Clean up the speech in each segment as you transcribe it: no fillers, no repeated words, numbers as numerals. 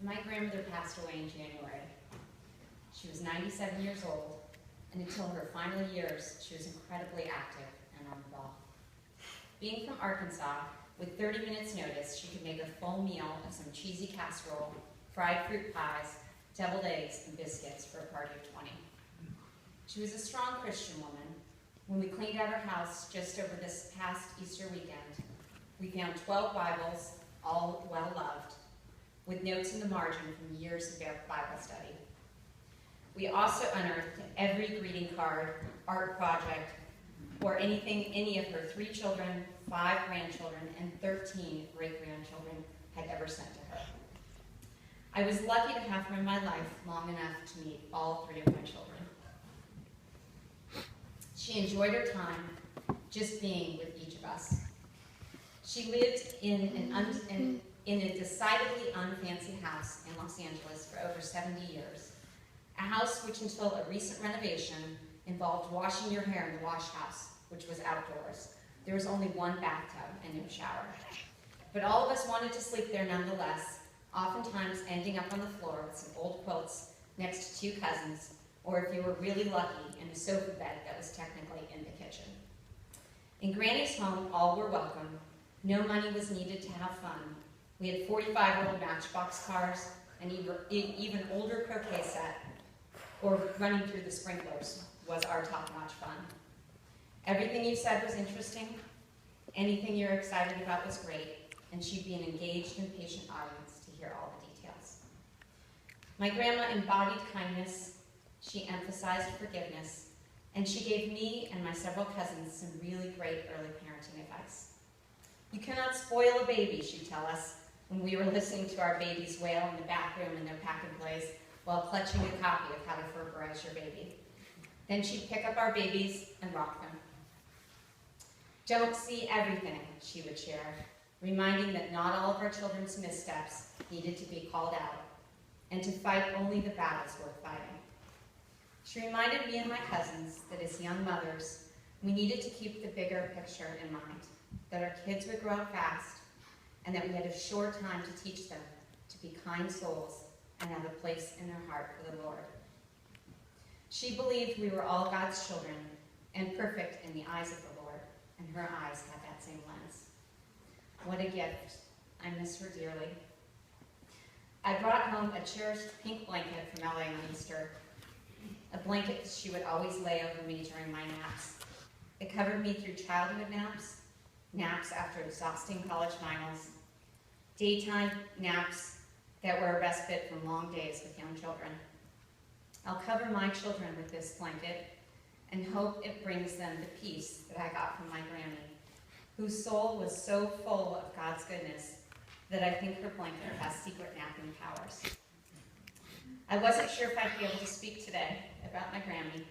My grandmother passed away in January. She was 97 years old, and until her final years, she was incredibly active and on the ball. Being from Arkansas, with 30 minutes notice, she could make a full meal of some cheesy casserole, fried fruit pies, deviled eggs, and biscuits for a party of 20. She was a strong Christian woman. When we cleaned out her house just over this past Easter weekend, we found 12 Bibles, all well-loved, with notes in the margin from years of Bible study. We also unearthed every greeting card, art project, or anything any of her 3 children, 5 grandchildren, and 13 great-grandchildren had ever sent to her. I was lucky to have her in my life long enough to meet all 3 of my children. She enjoyed her time just being with each of us. She lived in a decidedly unfancy house in Los Angeles for over 70 years, a house which until a recent renovation involved washing your hair in the wash house, which was outdoors. There was only 1 bathtub and no shower. But all of us wanted to sleep there nonetheless, oftentimes ending up on the floor with some old quilts next to 2 cousins, or if you were really lucky, in a sofa bed that was technically in the kitchen. In Granny's home, all were welcome. No money was needed to have fun. We had 45-year-old Matchbox cars, an even older croquet set, or running through the sprinklers was our top-notch fun. Everything you said was interesting. Anything you're excited about was great, and she'd be an engaged and patient audience to hear all the details. My grandma embodied kindness. She emphasized forgiveness, and she gave me and my several cousins some really great early parenting advice. You cannot spoil a baby, she'd tell us, when we were listening to our babies wail in the bathroom in their pack-and-plays while clutching a copy of How to Fervorize Your Baby. Then she'd pick up our babies and rock them. Don't see everything, she would share, reminding that not all of our children's missteps needed to be called out, and to fight only the battles worth fighting. She reminded me and my cousins that as young mothers, we needed to keep the bigger picture in mind, that our kids would grow up fast, and that we had a short time to teach them to be kind souls and have a place in their heart for the Lord. She believed we were all God's children and perfect in the eyes of the Lord, and her eyes had that same lens. What a gift. I miss her dearly. I brought home a cherished pink blanket from LA on Easter, a blanket she would always lay over me during my naps. It covered me through childhood naps, naps after exhausting college finals, daytime naps that were a respite from long days with young children. I'll cover my children with this blanket and hope it brings them the peace that I got from my Grammy, whose soul was so full of God's goodness that I think her blanket has secret napping powers. I wasn't sure if I'd be able to speak today about my Grammy.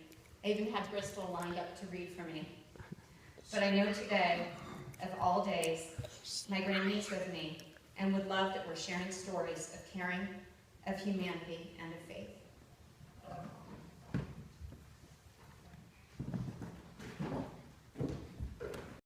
I even had Bristol lined up to read for me. But I know today, of all days, my Grammy is with me and would love that we're sharing stories of caring, of humanity, and of faith.